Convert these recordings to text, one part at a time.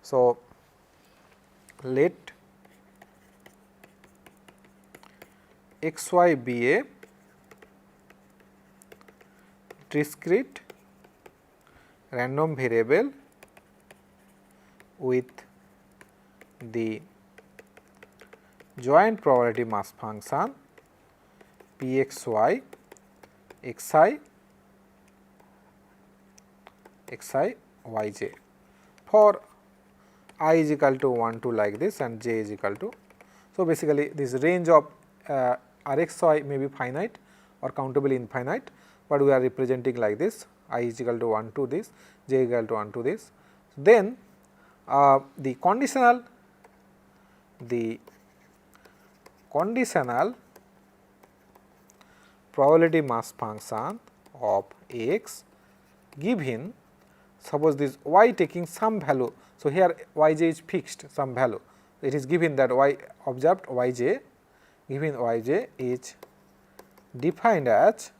So, let xy be a discrete random variable with the joint probability mass function pxy xi yj for I is equal to 1 to like this and j is equal to. So, basically this range of Rxy may be finite or countable infinite, but we are representing like this, I is equal to 1 to this, j equal to 1 to this. Then the conditional probability mass function of x given, suppose this y taking some value. So, here yj is fixed some value, it is given that y observed yj given yj is defined as.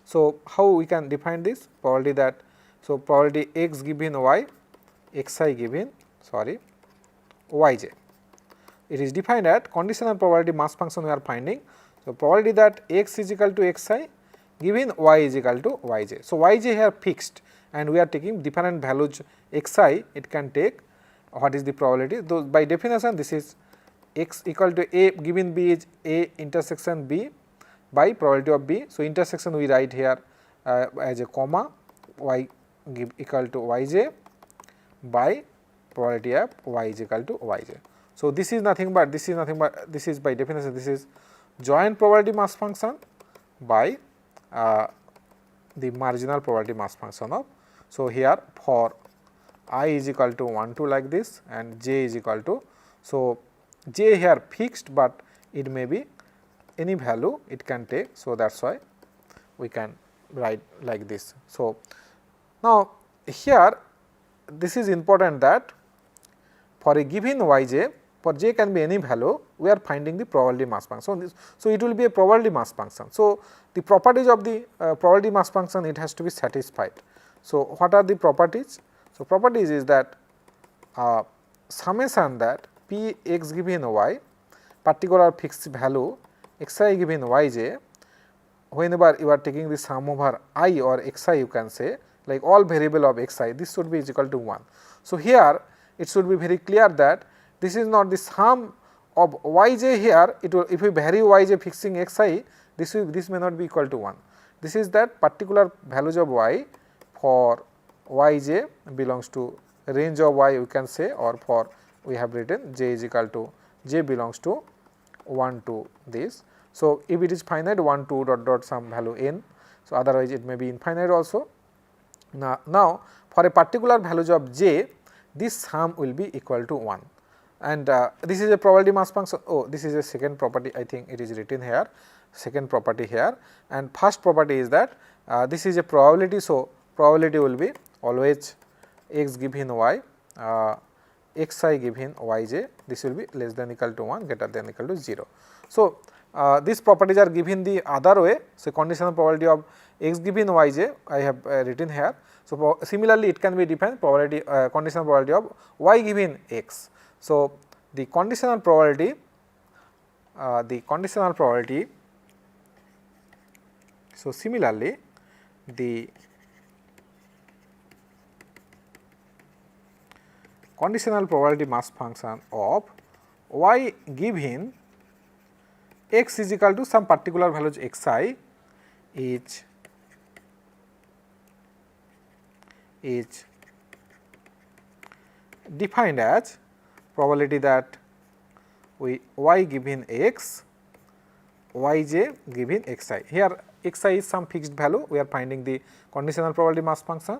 So, how we can define this probability that, so probability x given y, xi given yj, it is defined at conditional probability mass function we are finding. So, probability that x is equal to xi given y is equal to yj. So, yj here fixed and we are taking different values xi, it can take what is the probability. Though by definition this is x equal to a given b is a intersection b by probability of b. So, intersection we write here as a comma y give equal to yj by probability of y is equal to yj. So, this is nothing but this is by definition this is joint probability mass function by the marginal probability mass function of. So, here for I is equal to 1 to like this and j is equal to. So, j here fixed, but it may be any value it can take. So, that is why we can write like this. So, now here this is important that for a given yj, for j can be any value, we are finding the probability mass function. So, it will be a probability mass function. So, the properties of the probability mass function, it has to be satisfied. So, what are the properties? So, properties is that summation that p x given y, particular fixed value xi given yj, whenever you are taking the sum over I or xi, you can say like all variable of xi, this should be is equal to 1. So, here it should be very clear that this is not the sum of yj here, it will, if we vary yj fixing xi, this may not be equal to 1. This is that particular values of y for yj belongs to range of y, we can say, or for we have written j is equal to, j belongs to 1 to this. So, if it is finite 1 2 dot dot some value n, so otherwise it may be infinite also. Now for a particular values of j, this sum will be equal to 1, and this is a probability mass function. Oh, this is a second property, I think it is written here, second property here, and first property is that this is a probability. So, probability will be always x given y, xi given yj, this will be less than equal to 1, greater than equal to 0. So, these properties are given the other way. So, conditional probability of x given yj I have written here. So, similarly it can be defined probability conditional probability of y given x. So, the conditional probability so similarly the conditional probability mass function of y given x is equal to some particular values xi is defined as probability that we y given x, yj given xi. Here xi is some fixed value, we are finding the conditional probability mass function.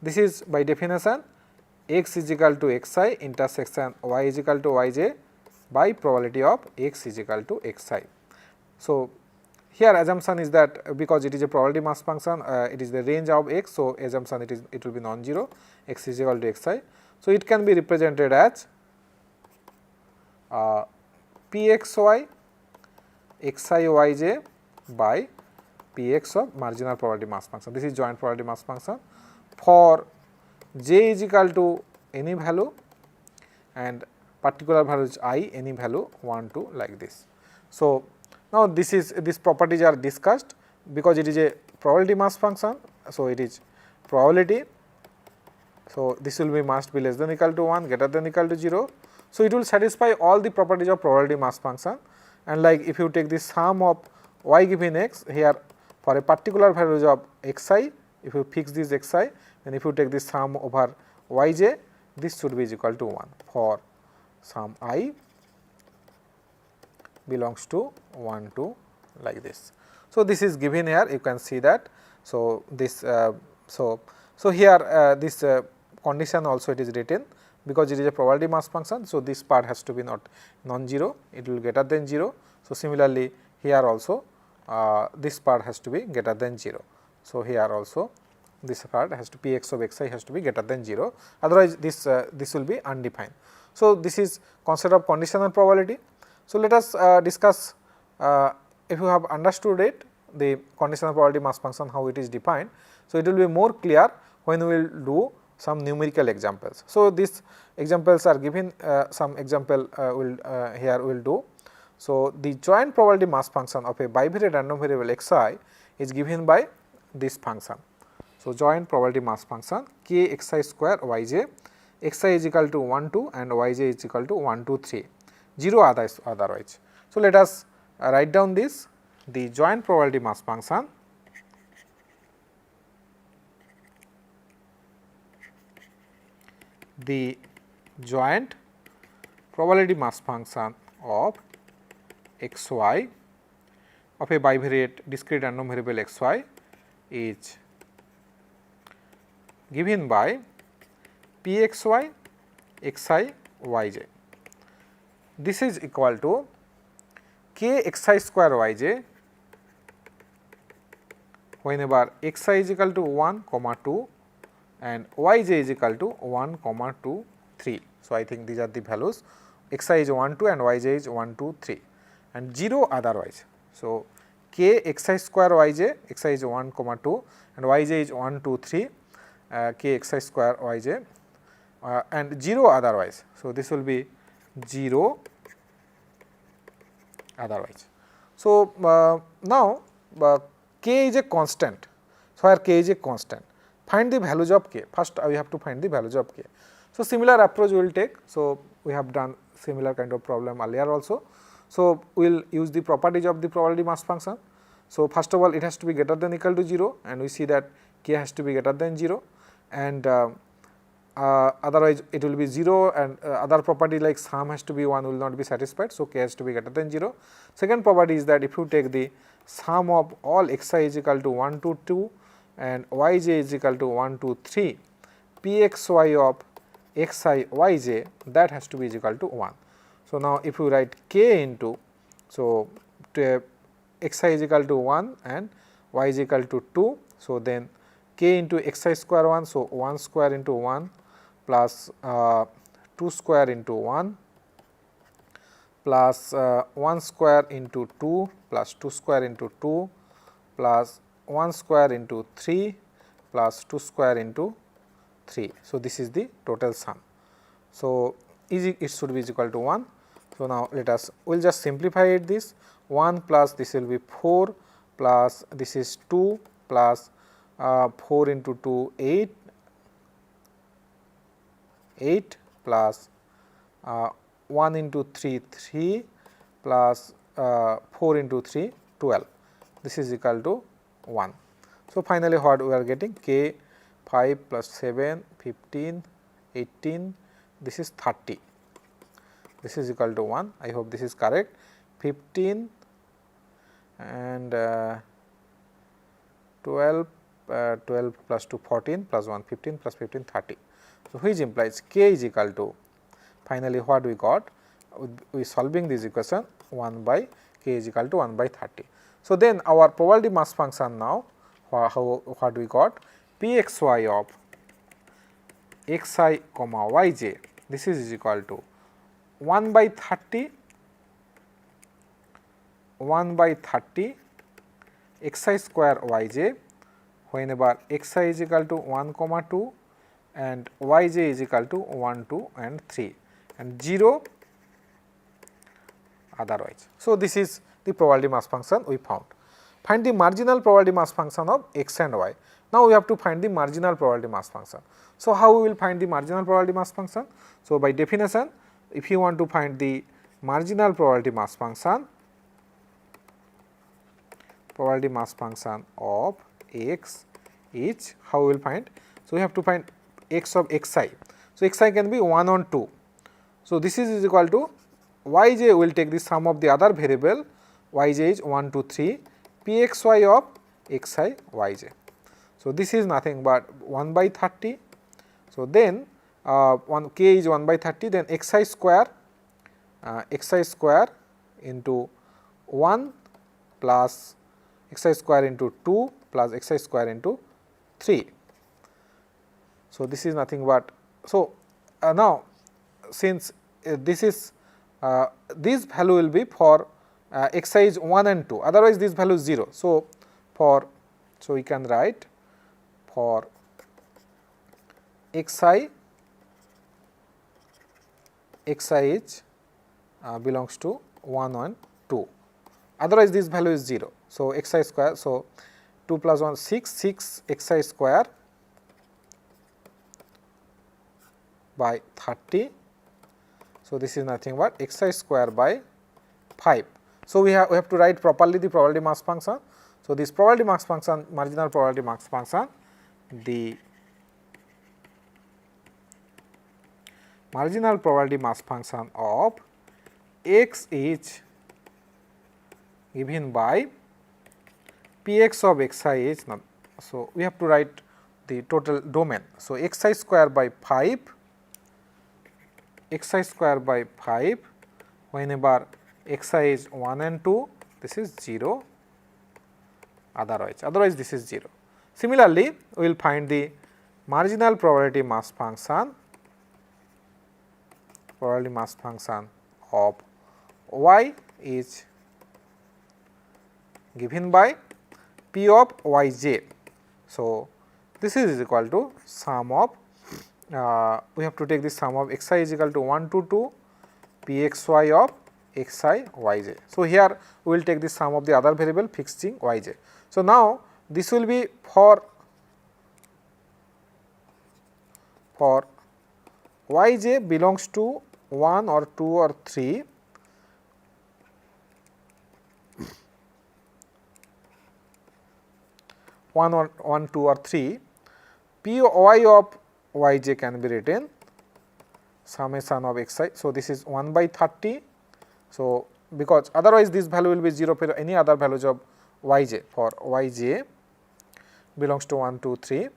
This is by definition x is equal to xi intersection y is equal to yj by probability of x is equal to xi. So, here assumption is that because it is a probability mass function, it is the range of x. So, assumption it will be non-zero, x is equal to xi. So, it can be represented as pxy xi yj by px of marginal probability mass function. This is joint probability mass function. For j is equal to any value, and particular value is I any value 1 2 like this. So, now these properties are discussed because it is a probability mass function. So, it is probability. So, this will be must be less than equal to 1, greater than equal to 0. So, it will satisfy all the properties of probability mass function, and like if you take the sum of y given x here for a particular values of xi, if you fix this xi, then if you take the sum over yj, this should be equal to 1 for sum I belongs to 1 2 like this. So, this is given here, you can see that. So, this so here this condition also it is written because it is a probability mass function. So, this part has to be not non-zero, it will greater than 0. So, similarly here also this part has to be greater than 0. So, here also this part has to Px of xi has to be greater than 0, otherwise this will be undefined. So, this is concept of conditional probability. So, let us discuss if you have understood it, the conditional probability mass function, how it is defined. So, it will be more clear when we will do some numerical examples. So, these examples are given, some example will here we will do. So, the joint probability mass function of a bivariate random variable xi is given by this function. So, joint probability mass function k xi square yj, xi is equal to 1 2 and yj is equal to 1 2 3, 0 otherwise. So, let us write down this, the joint probability mass function the joint probability mass function of xy of a bivariate discrete random variable xy is given by pxy xi yj. This is equal to k xi square yj whenever xi is equal to 1, 2 and yj is equal to 1, 2, 3. So, I think these are the values, xi is 1 2 and yj is 1 2 3 and 0 otherwise. So, k xi square yj, xi is 1, 2 and yj is 1 2 3, k xi square yj and 0 otherwise. So, this will be 0 otherwise. So, now k is a constant. So, here k is a constant. Find the values of k. First, we have to find the values of k. So, similar approach we will take. So, we have done similar kind of problem earlier also. So, we will use the properties of the probability mass function. So, first of all it has to be greater than equal to 0 and we see that k has to be greater than 0 and otherwise it will be 0 and other property like sum has to be 1 will not be satisfied. So, k has to be greater than 0. Second property is that if you take the sum of all xi is equal to 1 to 2 and yj is equal to 1 to 3, pxy of xi yj that has to be equal to 1. So, now if you write k into, so to xi is equal to 1 and y is equal to 2. So, then k into xi square 1. So, 1 square into 1 plus 2 square into 1 plus 1 square into 2 plus 2 square into 2 plus 1 square into 3 plus 2 square into 3. So, this is the total sum. So, it should be equal to 1. So, now let us, we will just simplify it this 1 plus this will be 4 plus this is 2 plus 4 into 2 8 plus 1 into 3 3 plus 4 into 3 12. This is equal to 1. So, finally, what we are getting k 5 plus 7 15 18 this is 30. This is equal to 1. I hope this is correct. 15 and 12 plus 2 14 plus 1 15 plus 15 30. So, which implies k is equal to, finally what we got, we solving this equation 1 by k is equal to 1 by 30. So, then our probability mass function now, what we got, pxy of xi comma yj, this is equal to 1 by 30 xi square yj whenever xi is equal to 1, 2 and yj is equal to 1, 2 and 3 and 0 otherwise. So, this is the probability mass function we found. Find the marginal probability mass function of x and y. Now, we have to find the marginal probability mass function. So, how we will find the marginal probability mass function? So, by definition, if you want to find the marginal probability mass function of x is, how we will find? So, we have to find x of xi. So, xi can be 1 on 2. So, this is equal to yj will take the sum of the other variable, yj is 1, 2, 3, pxy of xi yj. So, this is nothing but 1 by 30. So, then k is 1 by 30, then xi square into 1 plus xi square into 2 plus xi square into 3. So, this is nothing but, so now since this is this value will be for xi is 1 and 2, otherwise this value is 0. So, so we can write for xi is belongs to 1 and 2, otherwise this value is 0. So, xi square, so 2 plus 1 6 xi square by 30. So, this is nothing but xi square by 5. So, we have to write properly the probability mass function. So, this probability mass function, marginal probability mass function, the marginal probability mass function of x is given by px of xi is, so we have to write the total domain. So, xi square by 5, xi square by 5 whenever xi is 1 and 2, this is 0 otherwise this is 0. Similarly, we will find the marginal probability mass function of y is given by p of yj. So, this is equal to sum of, we have to take the sum of xi is equal to 1 to 2 pxy of xi yj. So, here we will take the sum of the other variable fixing yj. So, now this will be for yj belongs to 1 or 2 or 3, one, 2 or 3, py of yj can be written summation of xi. So, this is 1 by 30. So, because otherwise this value will be 0 for any other values of yj, for yj belongs to 1, 2, 3,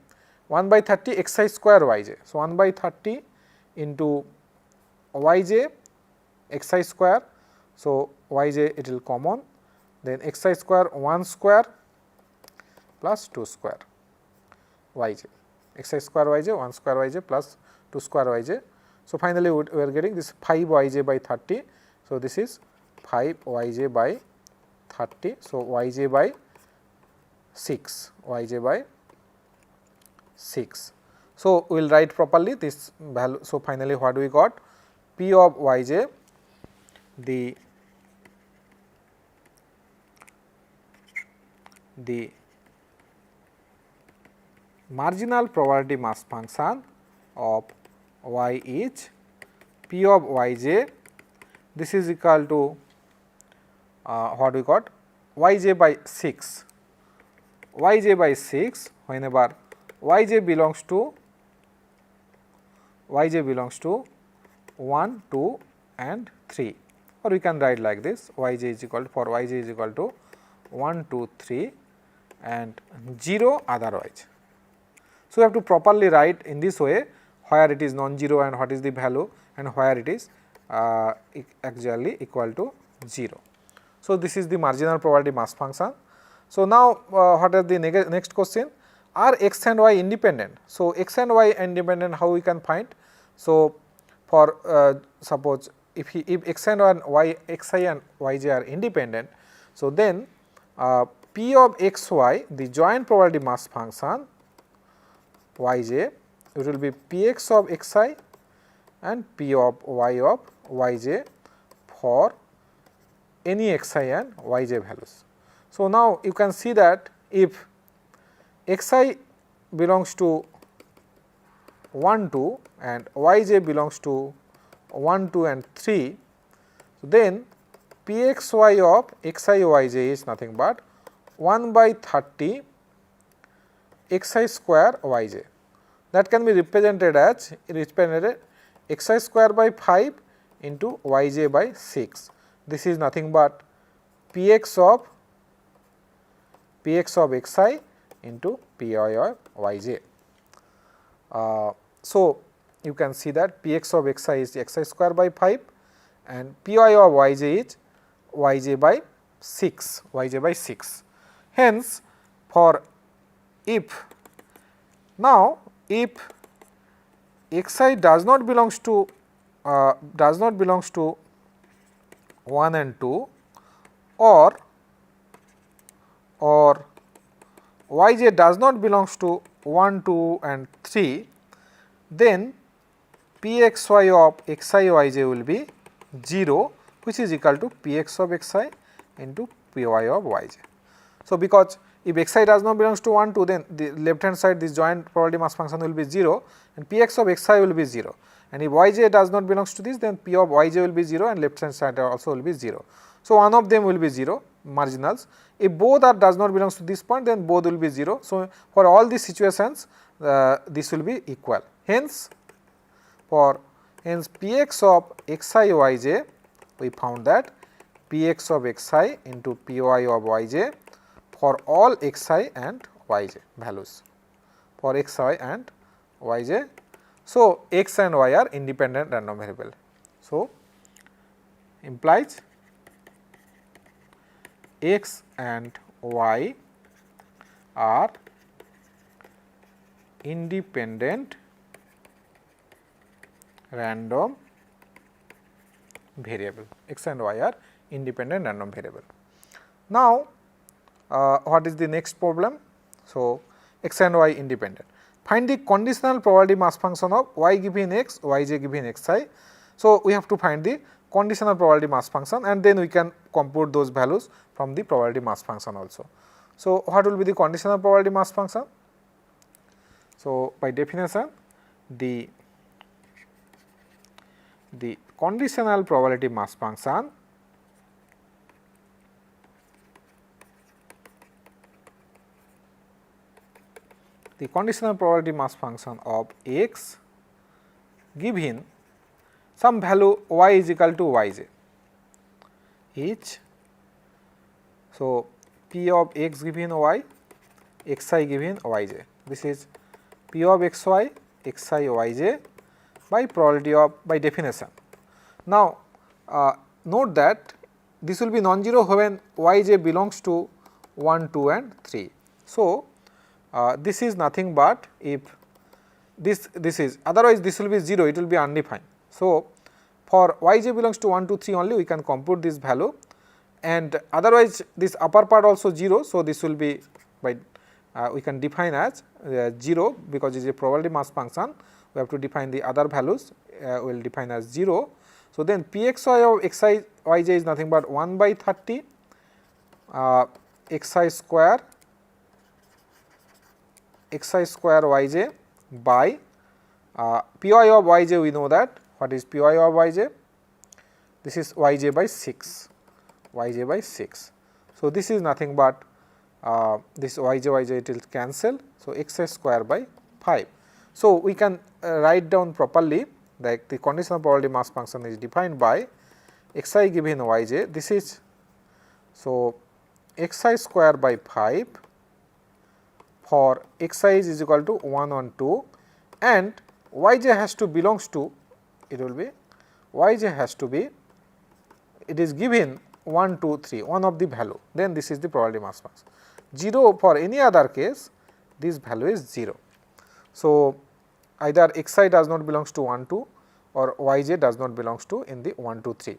1 by 30 xi square yj. So, 1 by 30 into yj xi square. So, yj it will common, then xi square 1 square plus 2 square yj, xi square yj 1 square yj plus 2 square yj. So, finally, we are getting this 5 yj by 30. So, this is 5 yj by 30. So, yj by 6, yj by 6. So, we will write properly this value. So, finally, what we got? P of yj, the marginal probability mass function of y is P of yj, this is equal to what we got, yj by 6, yj by 6 whenever yj belongs to 1, 2 and 3, or we can write like this, yj is equal to, for yj is equal to 1, 2, 3 and 0 otherwise. So, we have to properly write in this way where it is non-zero and what is the value and where it is actually equal to 0. So, this is the marginal probability mass function. So, now what are the next question? Are x and y independent? So, x and y independent, how we can find? So, for suppose if x and y, xi and yj are independent, so then P of xy, the joint probability mass function yj it will be Px of xi and P of yj for any xi and yj values. So, now you can see that if xi belongs to 1, 2 and yj belongs to 1, 2 and 3, then Pxy of xi yj is nothing but 1 by 30 xi square yj. That can be represented as xi square by 5 into yj by 6. This is nothing but Px of xi into Py of yj. So, you can see that Px of xi is xi square by 5 and Py of yj is yj by 6, Hence, for if xi does not belongs to 1 and 2 or yj does not belongs to 1, 2 and 3, then Pxy of xi yj will be 0, which is equal to Px of xi into Py of yj. So, because if xi does not belongs to 1, 2, then the left hand side this joint probability mass function will be 0 and Px of xi will be 0, and if yj does not belongs to this, then P of yj will be 0 and left hand side also will be 0. So, one of them will be 0 marginals. If both are does not belongs to this point, then both will be 0. So, for all these situations this will be equal. Hence, Px of xi yj, we found that Px of xi into Py of yj for all xi and yj values, for xi and yj. So, x and y are independent random variable. So, implies x and y are independent random variable. X and y are independent random variable. Now, what is the next problem? So, x and y independent. Find the conditional probability mass function of y given x, yj given xi. So, we have to find the conditional probability mass function and then we can compute those values from the probability mass function also. So, what will be the conditional probability mass function? So, by definition, the conditional probability mass function of x given some value y is equal to yj is, so P of x given y, xi given yj. This is P of xy, xi yj by probability of, by definition. Now, note that this will be non-zero when yj belongs to 1, 2 and 3. So, this is nothing but if this is, otherwise this will be 0, it will be undefined. So, for yj belongs to 1, 2, 3 only we can compute this value, and otherwise this upper part also 0. So, this will be by we can define as 0 because it is a probability mass function. We have to define the other values, we will define as 0. So, then Pxy of xi yj is nothing but 1 by 30 xi square yj by Py of yj, we know that. What is Py of yj? This is yj by 6, yj by 6. So, this is nothing but this yj it will cancel. So, xi square by 5. So, we can write down properly that the conditional probability mass function is defined by xi given yj. This is, so xi square by 5 for xi is equal to 1 on 2 and yj has to belongs to, it will be yj has to be, it is given 1, 2, 3, one of the value, then this is the probability mass function. 0 for any other case, this value is 0. So, either xi does not belongs to 1, 2 or yj does not belongs to in the 1, 2, 3.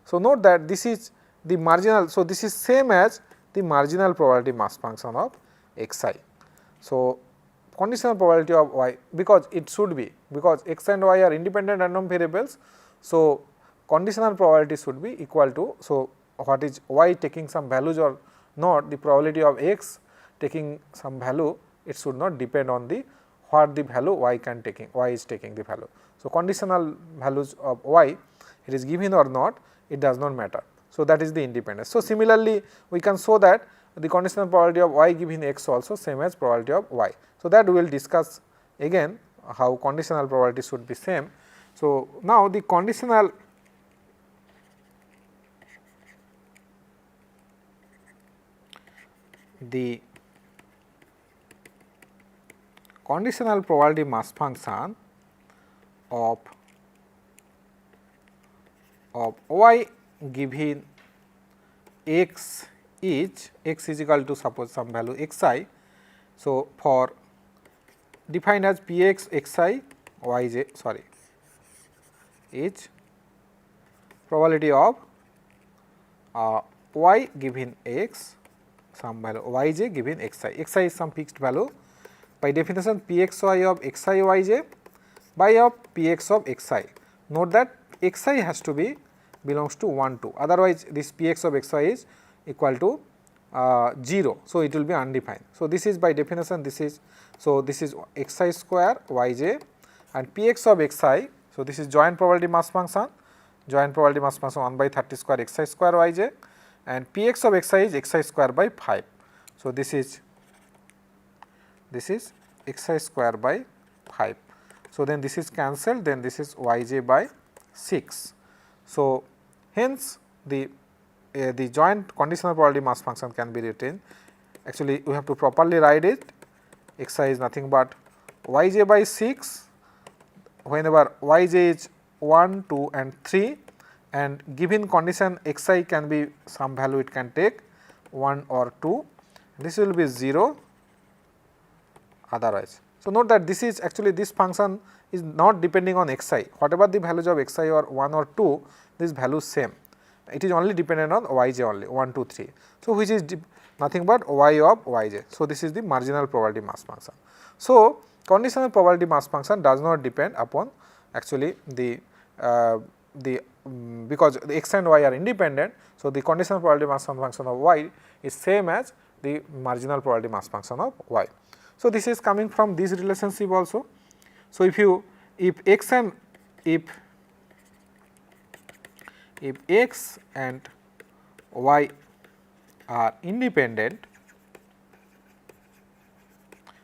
So, note that this is the marginal. So, this is same as the marginal probability mass function of xi. So, conditional probability of y, because it should be, because x and y are independent random variables. So, conditional probability should be equal to, so what is y taking some values or not, the probability of x taking some value, it should not depend on the what the value y is taking the value. So, conditional values of y, it is given or not, it does not matter. So, that is the independence. So, similarly we can show that the conditional probability of y given x also same as probability of y. So, that we will discuss again how conditional probability should be same. So, now the conditional probability mass function of y given x is equal to suppose some value xi. So, for defined as px xi yj, sorry, is probability of y given x some value yj given xi. Xi is some fixed value. By definition, pxy of xi yj by of px of xi. Note that xi has to be belongs to 1 2, otherwise this px of xi is equal to 0. So, it will be undefined. So, this is by definition, this is, so this is xi square yj and px of xi. So, this is joint probability mass function 1 by 30 square xi square yj, and px of xi is xi square by 5. So, this is xi square by 5. So, then this is cancelled, then this is yj by 6. So, hence the joint conditional probability mass function can be written. Actually, we have to properly write it. Xi is nothing but yj by 6 whenever yj is 1, 2 and 3, and given condition xi can be some value, it can take 1 or 2, this will be 0 otherwise. So, note that this is actually, this function is not depending on xi, whatever the values of xi or 1 or 2, this value same, it is only dependent on yj only 1, 2, 3. So, which is nothing but y of yj. So, this is the marginal probability mass function. So, conditional probability mass function does not depend upon actually the because the x and y are independent. So, the conditional probability mass function of y is same as the marginal probability mass function of y. So, this is coming from this relationship also. So, if x and y are independent,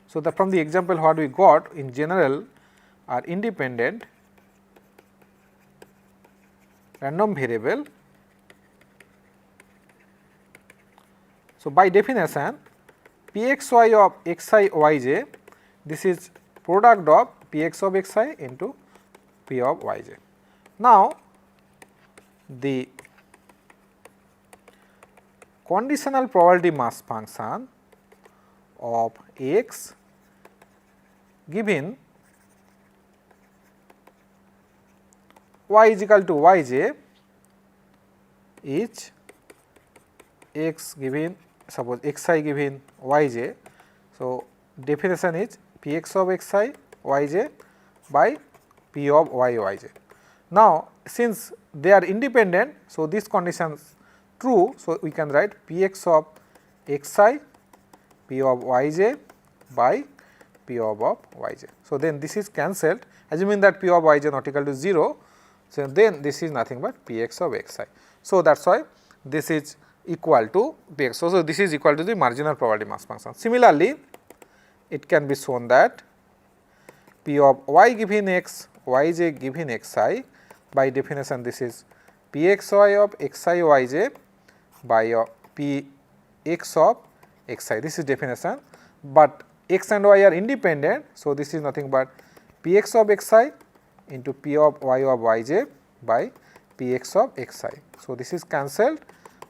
so from the example what we got in general are independent random variable. So, by definition pxy of xi yj, this is product of px of xi into p of yj. Now, the conditional probability mass function of x given y is equal to yj is x given, suppose xi given yj. So, definition is px of xi yj by p of yj. Now, since they are independent, so this condition is true. So, we can write px of xi p of yj by p of yj. So, then this is cancelled, assuming that p of yj not equal to 0. So, then this is nothing but px of xi. So, that is why this is equal to px. So, this is equal to the marginal probability mass function. Similarly, it can be shown that p of y given x yj given xi, by definition this is pxy of xi yj by px of xi, this is definition, but x and y are independent. So, this is nothing but px of xi into p of y of yj by px of xi. So, this is cancelled.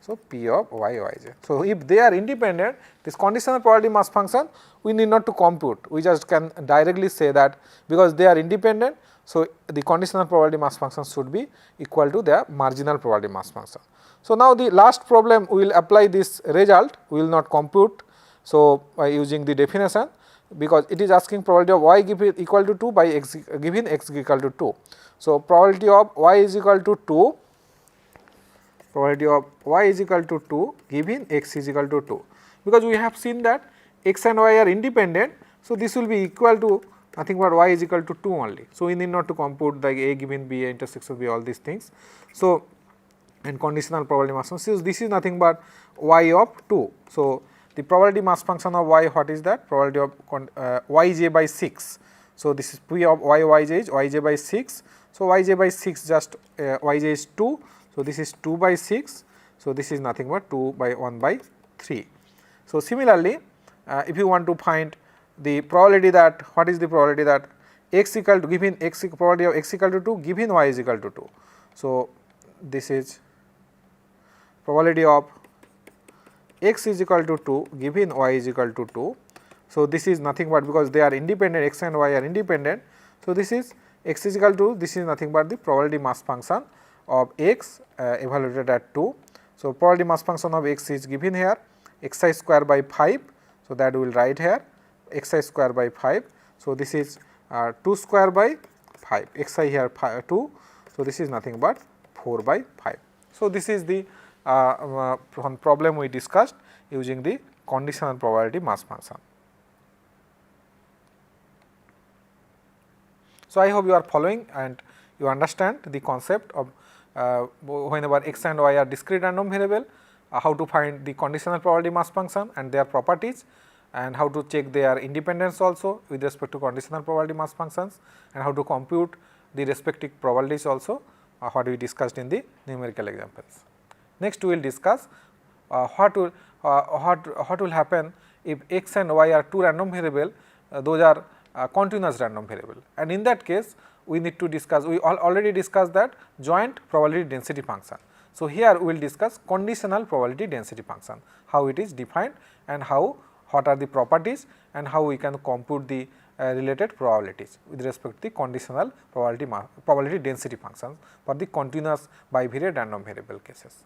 So, p of y yj. So, if they are independent, this conditional probability mass function we need not to compute, we just can directly say that because they are independent. So, the conditional probability mass function should be equal to their marginal probability mass function. So, now the last problem we will apply this result, we will not compute. So, by using the definition, because it is asking probability of y given equal to 2 by x given x equal to 2. So, probability of y is equal to 2, probability of y is equal to 2 given x is equal to 2, because we have seen that x and y are independent. So, this will be equal to nothing but y is equal to 2 only. So, we need not to compute the a given b, a intersection b, all these things. So, and conditional probability mass function, this is nothing but y of 2. So, the probability mass function of y, what is that? Probability of yj by 6. So, this is p of yj is yj by 6. So, yj by 6 just yj is 2. So, this is 2 by 6. So, this is nothing but 2 by 1 by 3. So, similarly, if you want to find the probability that, what is the probability that x equal to given x, probability of x equal to 2 given y is equal to 2. So, this is probability of x is equal to 2 given y is equal to 2. So, this is nothing but, because they are independent, x and y are independent. So, this is x is equal to, this is nothing but the probability mass function of x evaluated at 2. So, probability mass function of x is given here, xi square by 5. So, that we will write here xi square by 5. So, this is 2 square by 5, xi here 2. So, this is nothing but 4 by 5. So, this is the one problem we discussed using the conditional probability mass function. So, I hope you are following and you understand the concept of whenever x and y are discrete random variable, how to find the conditional probability mass function and their properties, and how to check their independence also with respect to conditional probability mass functions, and how to compute the respective probabilities also, what we discussed in the numerical examples. Next, we will discuss what will happen if x and y are two random variable, those are continuous random variable, and in that case we need to discuss, we already discussed that joint probability density function. So, here we will discuss conditional probability density function, how it is defined and how, what are the properties and how we can compute the related probabilities with respect to the conditional probability density functions for the continuous bivariate random variable cases.